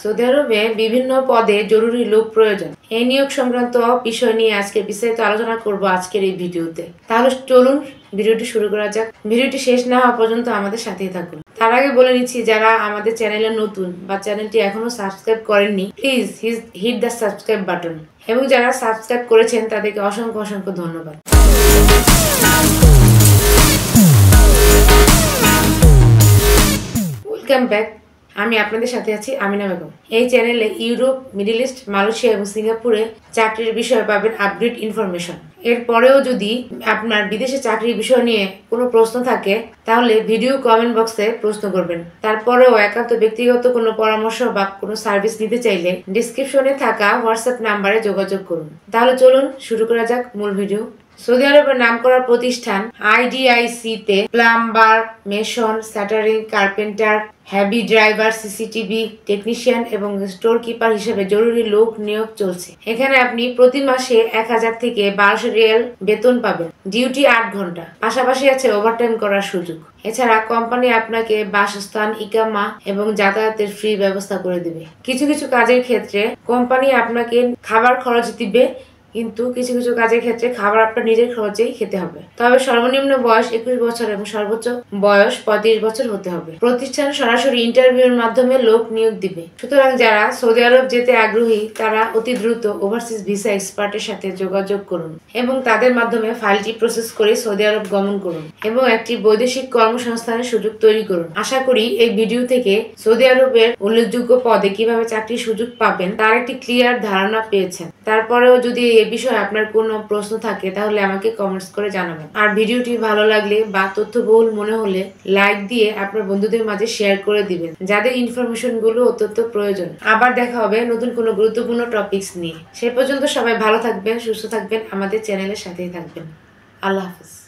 Saudi আরবে বিভিন্ন পদে জরুরি লোক প্রয়োজন। এই নিয়োগ সংক্রান্ত বিষয় নিয়ে আজকে বিস্তারিত আলোচনা করব আজকের এই ভিডিওতে। তাহলে চলুন ভিডিওটি শুরু করা যাক। ভিডিওটি শেষ না হওয়া পর্যন্ত আমাদের সাথেই থাকুন। তার আগে বলে নিচ্ছি, যারা আমাদের চ্যানেলে নতুন বা চ্যানেলটি এখনো সাবস্ক্রাইব করেননি, please hit the subscribe button, এবং যারা সাবস্ক্রাইব করেছেন তাদেরকে অসংখ্য অসংখ্য ধন্যবাদ। Welcome back. আমি আপনাদের সাথে আছি আমিনা বেগম। এই চ্যানেলে ইউরোপ, মিডল ইস্ট, মালয়েশিয়া এবং সিঙ্গাপুরে চাকরির বিষয়ে পাবেন আপডেট ইনফরমেশন। এরপরেও যদি আপনার বিদেশে চাকরির বিষয় নিয়ে কোনো প্রশ্ন থাকে তাহলে ভিডিও কমেন্ট বক্সে প্রশ্ন করবেন। তারপরেও একান্ত ব্যক্তিগত কোনো পরামর্শ বা কোনো সার্ভিস নিতে চাইলে ডিসক্রিপশনে থাকা হোয়াটসঅ্যাপ নাম্বারে যোগাযোগ করুন। তাহলে চলুন শুরু করা যাক মূল ভিডিও। সৌদি আরবের নামকরা প্রতিষ্ঠান আইডিআইসি তে plumber, mason, shuttering, carpenter, heavy driver, CCTV technician এবং স্টোর কিপার হিসেবে জরুরি লোক নিয়োগ চলছে। এখানে আপনি প্রতি মাসে 1000 থেকে 1200 রিয়াল বেতন পাবেন। ডিউটি 8 ঘন্টা, পাশাপাশি আছে ওভারটাইম করার সুযোগ। এছাড়া কোম্পানি আপনাকে বাসস্থান, ইকামা এবং যাতায়াতের ফ্রি ব্যবস্থা করে দিবে। কিছু কিছু কাজের ক্ষেত্রে কোম্পানি আপনাকে খাবার খরচ দিবে, কিন্তু কিছু কিছু কাজের ক্ষেত্রে খাবার আপনার নিজের খরচেই খেতে হবে। তবে সর্বনিম্ন বয়স 21 বছর এবং সর্বোচ্চ বয়স 35 বছর হতে হবে। প্রতিষ্ঠান সরাসরি ইন্টারভিউর মাধ্যমে লোক নিয়োগ দিবে। সুতরাং যারা সৌদি আরব যেতে আগ্রহী তারা অতি দ্রুত ওভারসিজ ভিসা এক্সপার্টের সাথে যোগাযোগ করুন এবং তাদের মাধ্যমে ফাইলটি প্রসেস করে সৌদি আরব গমন করুন এবং একটি বৈদেশিক কর্মসংস্থানের সুযোগ তৈরি করুন। আশা করি এই ভিডিও থেকে সৌদি আরবের উল্লেখযোগ্য পদে কিভাবে চাকরির সুযোগ পাবেন তার একটি ক্লিয়ার ধারণা পেয়েছেন। তারপরেও যদি এই বিষয়ে আপনার কোনো প্রশ্ন থাকে তাহলে আমাকে কমেন্টস করে জানাবেন। আর ভিডিওটি ভালো লাগলে বা তথ্যবহুল মনে হলে লাইক দিয়ে আপনার বন্ধুদের মাঝে শেয়ার করে দিবেন, যাদের ইনফরমেশন গুলো অত্যন্ত প্রয়োজন। আবার দেখা হবে নতুন কোনো গুরুত্বপূর্ণ টপিকস নিয়ে। সে পর্যন্ত সবাই ভালো থাকবেন, সুস্থ থাকবেন, আমাদের চ্যানেলের সাথেই থাকবেন। আল্লাহ হাফেজ।